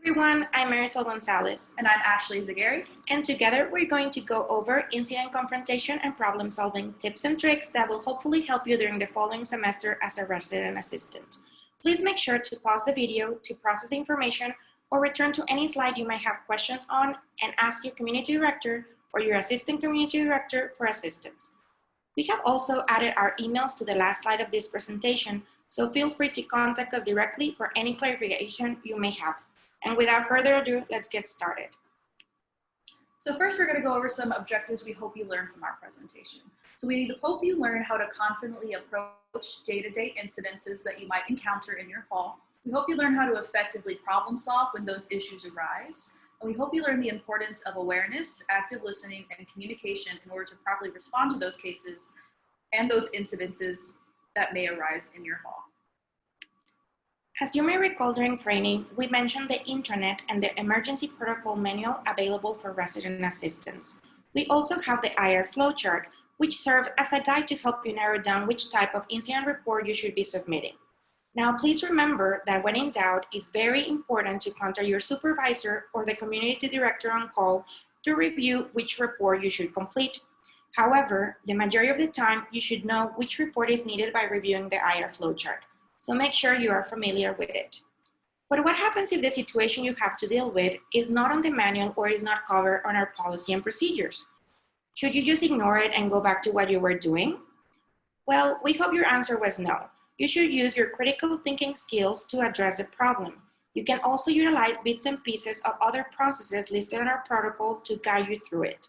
everyone, I'm Marisol Gonzalez. And I'm Ashley Yzagguire. And together we're going to go over incident confrontation and problem solving tips and tricks that will hopefully help you during the following semester as a resident assistant. Please make sure to pause the video to process the information or return to any slide you might have questions on and ask your community director or your assistant community director for assistance. We have also added our emails to the last slide of this presentation, so feel free to contact us directly for any clarification you may have. And without further ado, let's get started. So first we're going to go over some objectives we hope you learn from our presentation. So we hope you learn how to confidently approach day-to-day incidences that you might encounter in your hall. We hope you learn how to effectively problem solve when those issues arise. And we hope you learn the importance of awareness, active listening, and communication in order to properly respond to those cases and those incidences that may arise in your hall. As you may recall during training, we mentioned the intranet and the emergency protocol manual available for resident assistants. We also have the IR flowchart, which serves as a guide to help you narrow down which type of incident report you should be submitting. Now, please remember that when in doubt, it's very important to contact your supervisor or the community director on call to review which report you should complete. However, the majority of the time, you should know which report is needed by reviewing the IR flowchart. So make sure you are familiar with it. But what happens if the situation you have to deal with is not on the manual or is not covered on our policy and procedures? Should you just ignore it and go back to what you were doing? Well, we hope your answer was no. You should use your critical thinking skills to address the problem. You can also utilize bits and pieces of other processes listed in our protocol to guide you through it.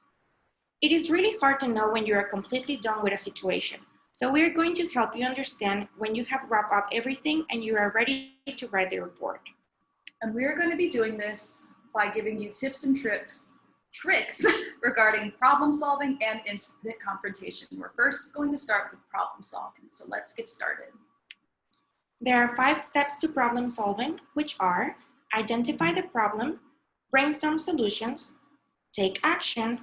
It is really hard to know when you are completely done with a situation. So we are going to help you understand when you have wrapped up everything and you are ready to write the report. And we are going to be doing this by giving you tips and tricks regarding problem solving and incident confrontation. We're first going to start with problem solving. So let's get started. There are 5 steps to problem solving, which are identify the problem, brainstorm solutions, take action,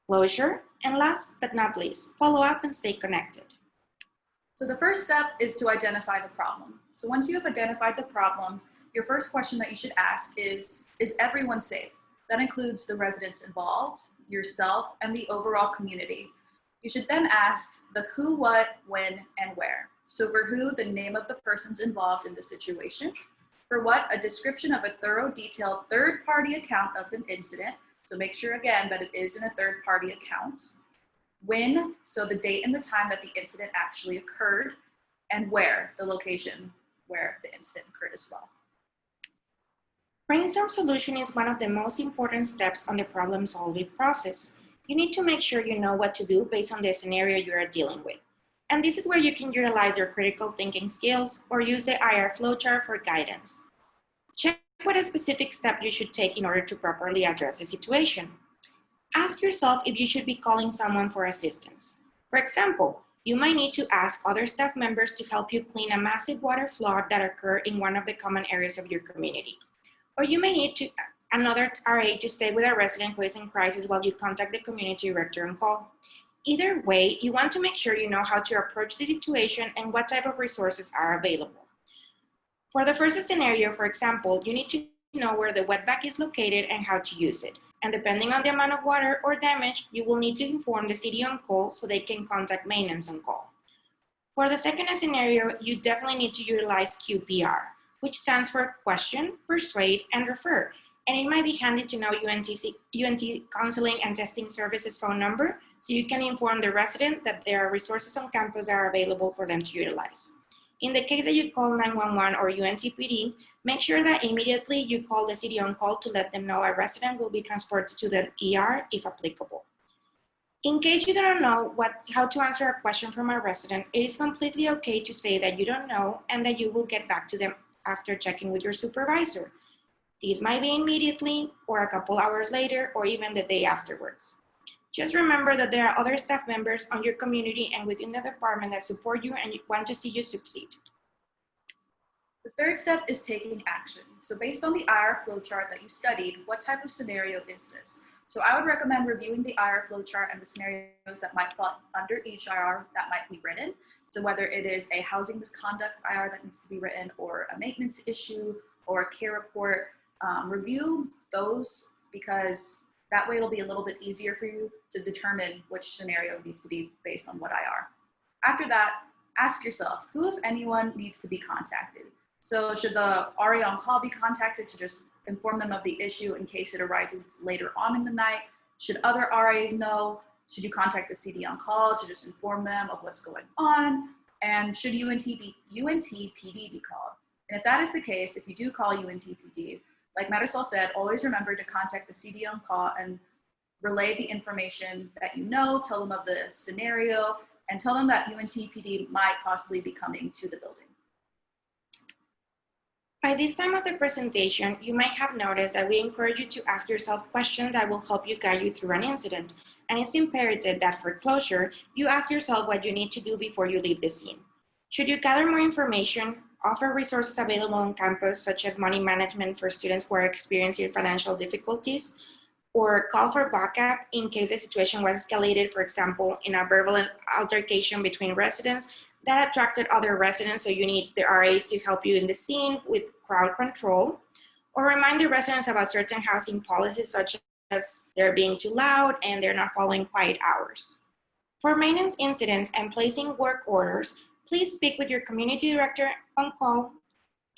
closure, and last but not least, follow up and stay connected. So the first step is to identify the problem. So once you have identified the problem, your first question that you should ask is everyone safe? That includes the residents involved, yourself, and the overall community. You should then ask the who, what, when, and where. So for who, the name of the persons involved in the situation. For what, a description of a thorough, detailed third-party account of the incident. So make sure again that it is in a third-party account. When, so the date and the time that the incident actually occurred, and where, the location where the incident occurred as well. Brainstorm solution is one of the most important steps on the problem-solving process. You need to make sure you know what to do based on the scenario you are dealing with. And this is where you can utilize your critical thinking skills or use the IR flowchart for guidance. Check what a specific step you should take in order to properly address the situation. Ask yourself if you should be calling someone for assistance. For example, you might need to ask other staff members to help you clean a massive water flood that occurred in one of the common areas of your community. Or you may need another RA to stay with a resident who is in crisis while you contact the community director on call. Either way, you want to make sure you know how to approach the situation and what type of resources are available. For the first scenario, for example, you need to know where the wetback is located and how to use it. And depending on the amount of water or damage, you will need to inform the city on call so they can contact maintenance on call. For the second scenario, you definitely need to utilize QPR, which stands for question, persuade, and refer. And it might be handy to know UNT Counseling and Testing Services phone number so you can inform the resident that there are resources on campus that are available for them to utilize. In the case that you call 911 or UNTPD, make sure that immediately you call the city on call to let them know a resident will be transported to the ER if applicable. In case you don't know how to answer a question from a resident, it is completely okay to say that you don't know and that you will get back to them after checking with your supervisor. This might be immediately or a couple hours later or even the day afterwards. Just remember that there are other staff members on your community and within the department that support you and want to see you succeed. The third step is taking action. So based on the IR flowchart that you studied, what type of scenario is this? So I would recommend reviewing the IR flowchart and the scenarios that might fall under each IR that might be written. So whether it is a housing misconduct IR that needs to be written or a maintenance issue or a care report, Review those because that way it'll be a little bit easier for you to determine which scenario needs to be based on what IR. After that, ask yourself, who, if anyone, needs to be contacted? So should the RA on call be contacted to just inform them of the issue in case it arises later on in the night? Should other RAs know? Should you contact the CD on call to just inform them of what's going on? And should UNTPD be called? And if that is the case, if you do call UNTPD, like Marisol said, always remember to contact the CD on call and relay the information that you know, tell them of the scenario, and tell them that UNTPD might possibly be coming to the building. By this time of the presentation, you might have noticed that we encourage you to ask yourself questions that will help you guide you through an incident. And it's imperative that for closure, you ask yourself what you need to do before you leave the scene. Should you gather more information, offer resources available on campus, such as money management for students who are experiencing financial difficulties, or call for backup in case the situation was escalated, for example, in a verbal altercation between residents that attracted other residents, so you need the RAs to help you in the scene with crowd control, or remind the residents about certain housing policies, such as they're being too loud and they're not following quiet hours. For maintenance incidents and placing work orders, please speak with your community director on call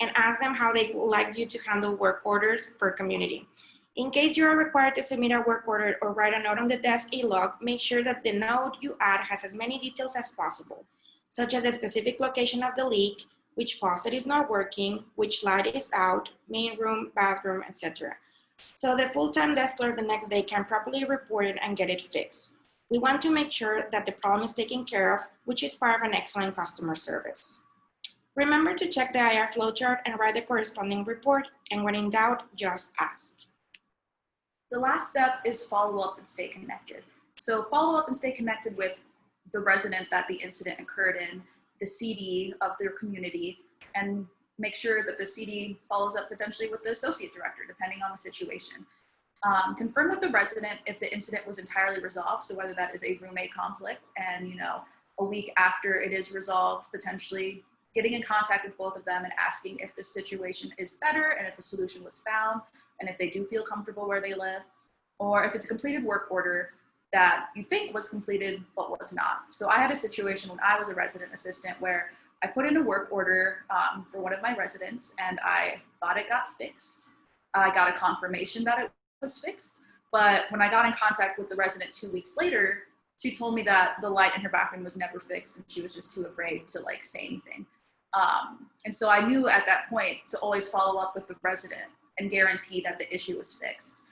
and ask them how they would like you to handle work orders per community. In case you are required to submit a work order or write a note on the desk e-log, make sure that the note you add has as many details as possible, such as the specific location of the leak, which faucet is not working, which light is out, main room, bathroom, etc. So the full-time desk clerk the next day can properly report it and get it fixed. We want to make sure that the problem is taken care of, which is part of an excellent customer service. Remember to check the IR flowchart and write the corresponding report, and when in doubt, just ask. The last step is follow up and stay connected. So follow up and stay connected with the resident that the incident occurred in, the CD of their community, and make sure that the CD follows up potentially with the associate director, depending on the situation. Confirm with the resident if the incident was entirely resolved, so whether that is a roommate conflict and, a week after it is resolved, potentially getting in contact with both of them and asking if the situation is better and if a solution was found and if they do feel comfortable where they live, or if it's a completed work order that you think was completed but was not. So I had a situation when I was a resident assistant where I put in a work order for one of my residents and I thought it got fixed. I got a confirmation that it was fixed, but when I got in contact with the resident 2 weeks later, she told me that the light in her bathroom was never fixed and she was just too afraid to say anything. And so I knew at that point to always follow up with the resident and guarantee that the issue was fixed.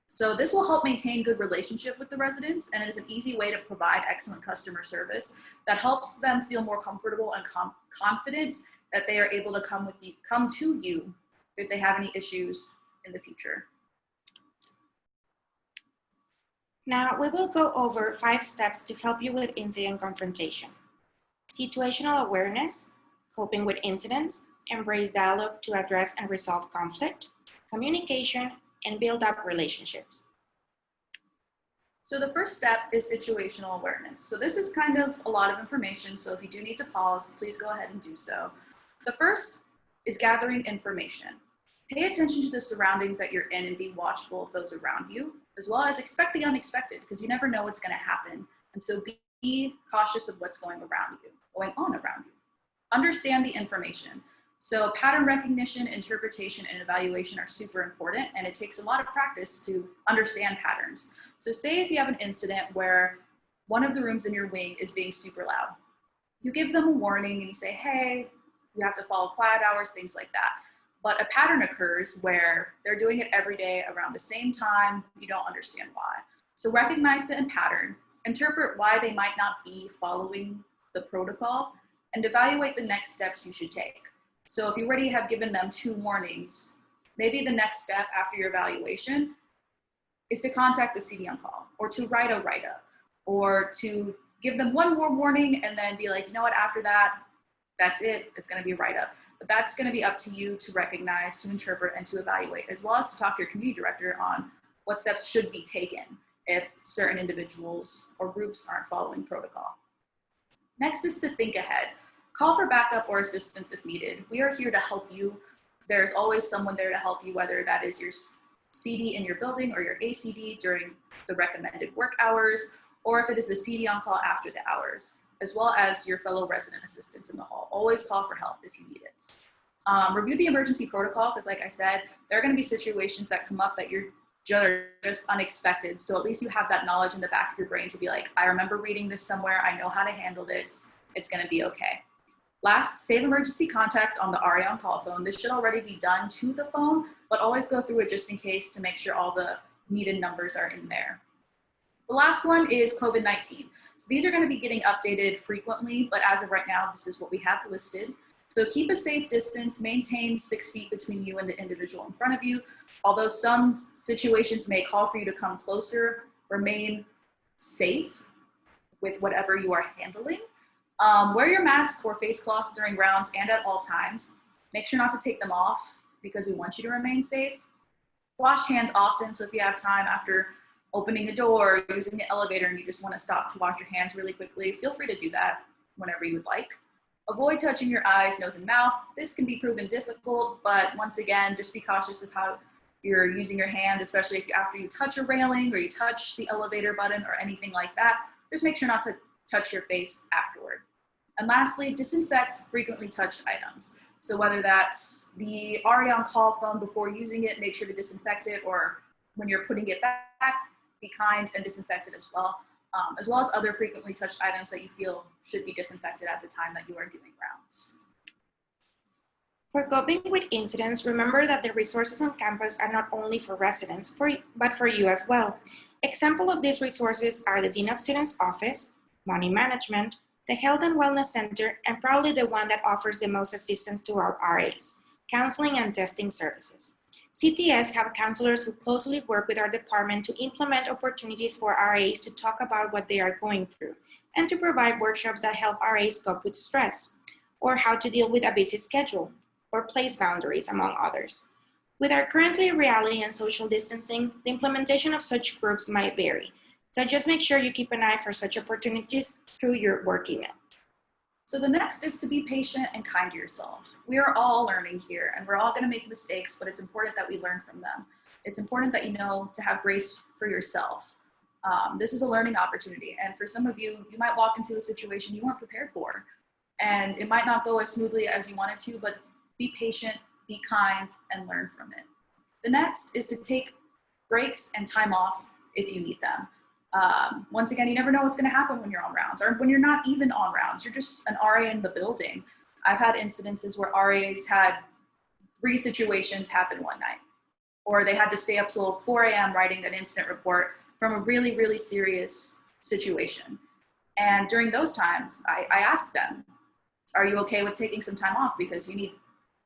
So this will help maintain good relationship with the residents, and it is an easy way to provide excellent customer service that helps them feel more comfortable and confident that they are able to come to you if they have any issues in the future. Now we will go over 5 steps to help you with incident confrontation. Situational awareness, coping with incidents, embrace dialogue to address and resolve conflict, communication, and build up relationships. So the first step is situational awareness. So this is kind of a lot of information, so if you do need to pause, please go ahead and do so. The first is gathering information. Pay attention to the surroundings that you're in and be watchful of those around you, as well as expect the unexpected, because you never know what's going to happen. And so be cautious of what's going on around you. Understand the information. So pattern recognition, interpretation, and evaluation are super important, and it takes a lot of practice to understand patterns. So say if you have an incident where one of the rooms in your wing is being super loud. You give them a warning and you say, hey, you have to follow quiet hours, things like that. But a pattern occurs where they're doing it every day around the same time, you don't understand why. So recognize the pattern, interpret why they might not be following the protocol, and evaluate the next steps you should take. So if you already have given them 2 warnings, maybe the next step after your evaluation is to contact the CD on call, or to write a write-up, or to give them 1 more warning and then be like, you know what, after that, that's it, it's gonna be a write-up. But that's gonna be up to you to recognize, to interpret, and to evaluate, as well as to talk to your community director on what steps should be taken if certain individuals or groups aren't following protocol. Next is to think ahead. Call for backup or assistance if needed. We are here to help you there's always someone there to help you, whether that is your CD in your building or your ACD during the recommended work hours, or if it is the CD on call after the hours, as well as your fellow resident assistants in the hall. Always call for help if you need it. Review the emergency protocol, because like I said, there are going to be situations that come up that you're just unexpected. So at least you have that knowledge in the back of your brain to be like, I remember reading this somewhere. I know how to handle this. It's going to be okay. Last, save emergency contacts on the RA on call phone. This should already be done to the phone, but always go through it just in case to make sure all the needed numbers are in there. The last one is COVID-19. So these are going to be getting updated frequently, but as of right now, this is what we have listed. So keep a safe distance, maintain 6 feet between you and the individual in front of you. Although some situations may call for you to come closer, remain safe with whatever you are handling. Wear your mask or face cloth during rounds and at all times. Make sure not to take them off because we want you to remain safe. Wash hands often, so if you have time after opening a door, using the elevator, and you just want to stop to wash your hands really quickly, feel free to do that whenever you would like. Avoid touching your eyes, nose, and mouth. This can be proven difficult, but once again, just be cautious of how you're using your hand, especially if after you touch a railing or you touch the elevator button or anything like that. Just make sure not to touch your face afterward. And lastly, disinfect frequently touched items. So whether that's the RA on call phone before using it, make sure to disinfect it, or when you're putting it back, be kind and disinfect it as well as other frequently touched items that you feel should be disinfected at the time that you are doing rounds. For coping with incidents, remember that the resources on campus are not only for residents, but for you as well. Example of these resources are the Dean of Students Office, Money Management, the Health and Wellness Center, and probably the one that offers the most assistance to our RAs, Counseling and Testing Services. CTS have counselors who closely work with our department to implement opportunities for RAs to talk about what they are going through and to provide workshops that help RAs cope with stress, or how to deal with a busy schedule, or place boundaries, among others. With our currently reality and social distancing, the implementation of such groups might vary. So just make sure you keep an eye for such opportunities through your work email. So the next is to be patient and kind to yourself. We are all learning here and we're all gonna make mistakes, but it's important that we learn from them. It's important that you know to have grace for yourself. This is a learning opportunity. And for some of you, you might walk into a situation you weren't prepared for. And it might not go as smoothly as you wanted to, but be patient, be kind, and learn from it. The next is to take breaks and time off if you need them. Once again, you never know what's going to happen when you're on rounds, or when you're not even on rounds. You're just an RA in the building. I've had incidences where RAs had 3 situations happen one night, or they had to stay up till 4 a.m. writing an incident report from a really, really serious situation. And during those times, I asked them, are you okay with taking some time off? Because you need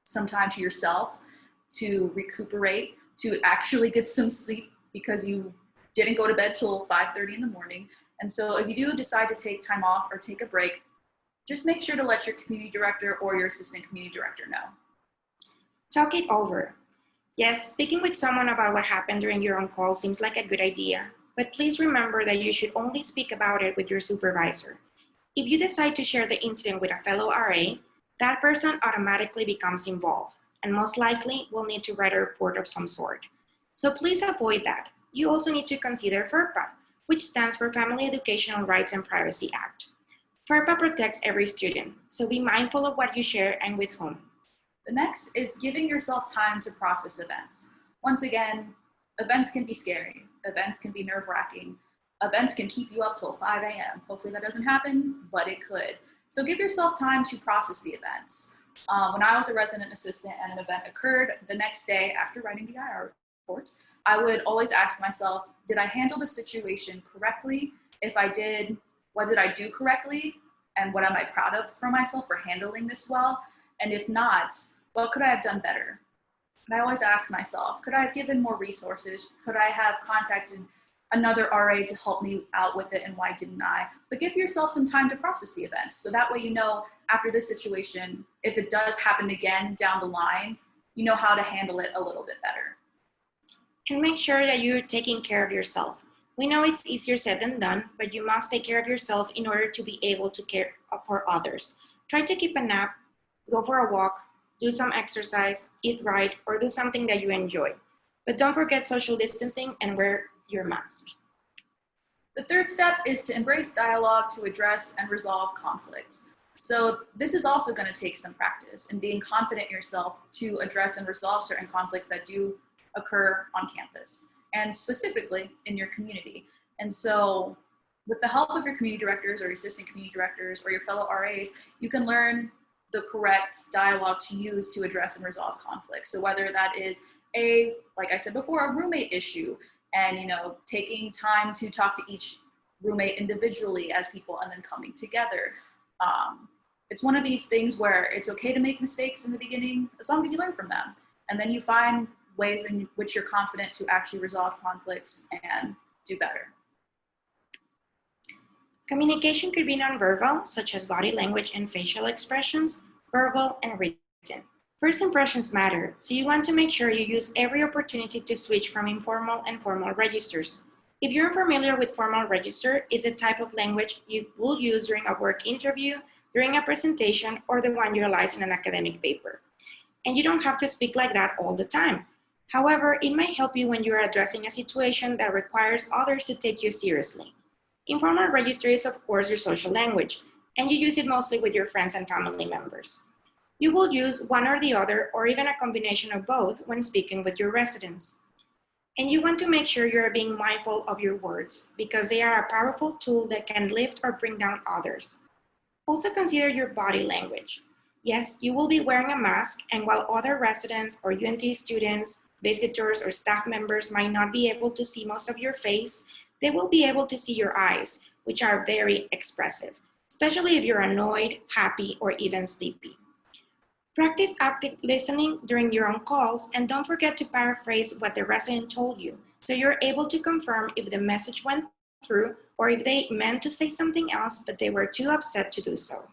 some time to yourself to recuperate, to actually get some sleep, because you didn't go to bed till 5:30 in the morning. And so if you do decide to take time off or take a break, just make sure to let your community director or your assistant community director know. Talk it over. Yes, speaking with someone about what happened during your own call seems like a good idea, but please remember that you should only speak about it with your supervisor. If you decide to share the incident with a fellow RA, that person automatically becomes involved and most likely will need to write a report of some sort. So please avoid that. You also need to consider FERPA, which stands for Family Educational Rights and Privacy Act. FERPA protects every student, so be mindful of what you share and with whom. The next is giving yourself time to process events. Once again, events can be scary. Events can be nerve-wracking. Events can keep you up till 5 a.m. Hopefully that doesn't happen, but it could. So give yourself time to process the events. When I was a resident assistant and an event occurred, the next day after writing the IR report, I would always ask myself, did I handle the situation correctly? If I did, what did I do correctly? And what am I proud of for myself for handling this well? And if not, what could I have done better? And I always ask myself, could I have given more resources? Could I have contacted another RA to help me out with it, and why didn't I? But give yourself some time to process the events. So that way you know after this situation, if it does happen again down the line, you know how to handle it a little bit better. And make sure that you're taking care of yourself. We know it's easier said than done, but you must take care of yourself in order to be able to care for others. Try to keep a nap, go for a walk, do some exercise, eat right, or do something that you enjoy. But don't forget social distancing and wear your mask. The third step is to embrace dialogue to address and resolve conflict. So this is also going to take some practice and being confident in yourself to address and resolve certain conflicts that do occur on campus and specifically in your community. And so with the help of your community directors or your assistant community directors or your fellow RAs, you can learn the correct dialogue to use to address and resolve conflicts. So whether that is like I said before, a roommate issue, and taking time to talk to each roommate individually as people and then coming together. It's one of these things where it's okay to make mistakes in the beginning as long as you learn from them. And then you find ways in which you're confident to actually resolve conflicts and do better. Communication could be nonverbal, such as body language and facial expressions, verbal and written. First impressions matter, so you want to make sure you use every opportunity to switch from informal and formal registers. If you're unfamiliar with formal register, it's a type of language you will use during a work interview, during a presentation, or the one you realize in an academic paper. And you don't have to speak like that all the time. However, it might help you when you're addressing a situation that requires others to take you seriously. Informal register is, of course, your social language, and you use it mostly with your friends and family members. You will use one or the other, or even a combination of both when speaking with your residents. And you want to make sure you're being mindful of your words because they are a powerful tool that can lift or bring down others. Also consider your body language. Yes, you will be wearing a mask, and while other residents or UNT students, visitors, or staff members might not be able to see most of your face, they will be able to see your eyes, which are very expressive, especially if you're annoyed, happy, or even sleepy. Practice active listening during your own calls, and don't forget to paraphrase what the resident told you, so you're able to confirm if the message went through or if they meant to say something else, but they were too upset to do so.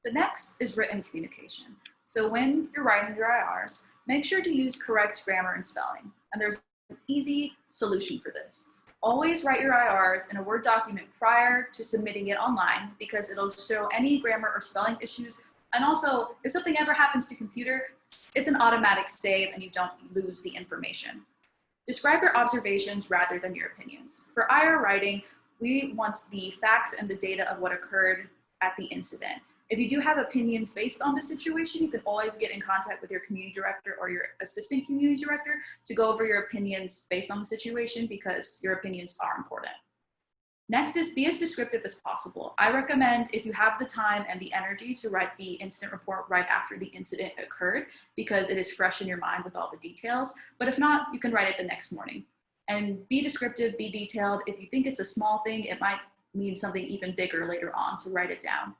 The next is written communication. So when you're writing your IRs, make sure to use correct grammar and spelling. And there's an easy solution for this. Always write your IRs in a Word document prior to submitting it online because it'll show any grammar or spelling issues. And also, if something ever happens to computer, it's an automatic save and you don't lose the information. Describe your observations rather than your opinions. For IR writing, we want the facts and the data of what occurred at the incident. If you do have opinions based on the situation, you can always get in contact with your community director or your assistant community director to go over your opinions based on the situation because your opinions are important. Next is be as descriptive as possible. I recommend if you have the time and the energy to write the incident report right after the incident occurred because it is fresh in your mind with all the details. But if not, you can write it the next morning. And be descriptive, be detailed. If you think it's a small thing, it might mean something even bigger later on, so write it down.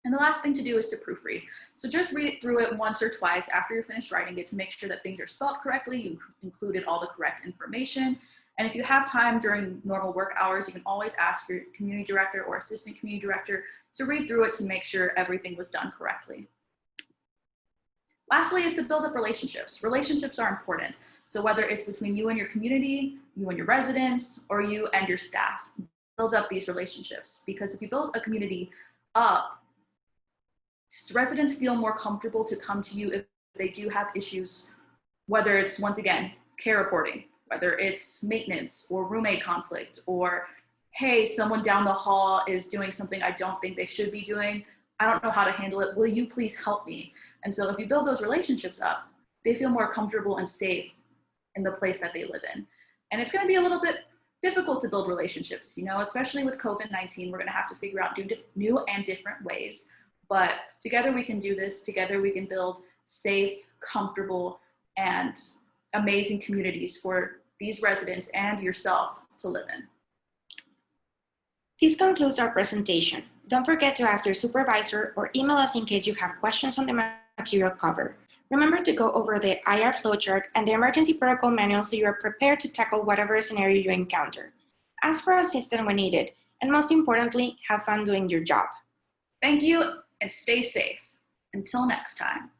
And the last thing to do is to proofread. So just read it through it once or twice after you're finished writing it to make sure that things are spelled correctly, you included all the correct information. And if you have time during normal work hours, you can always ask your community director or assistant community director to read through it to make sure everything was done correctly. Lastly is to build up relationships. Relationships are important. So whether it's between you and your community, you and your residents, or you and your staff, build up these relationships. Because if you build a community up, residents feel more comfortable to come to you if they do have issues, whether it's, once again, care reporting, whether it's maintenance or roommate conflict, or, hey, someone down the hall is doing something I don't think they should be doing. I don't know how to handle it. Will you please help me? And so if you build those relationships up, they feel more comfortable and safe in the place that they live in. And it's going to be a little bit difficult to build relationships, especially with COVID-19. We're going to have to figure out new and different ways. But together we can do this. Together we can build safe, comfortable, and amazing communities for these residents and yourself to live in. This concludes our presentation. Don't forget to ask your supervisor or email us in case you have questions on the material covered. Remember to go over the IR flowchart and the emergency protocol manual so you are prepared to tackle whatever scenario you encounter. Ask for assistance when needed, and most importantly, have fun doing your job. Thank you and stay safe. Until next time.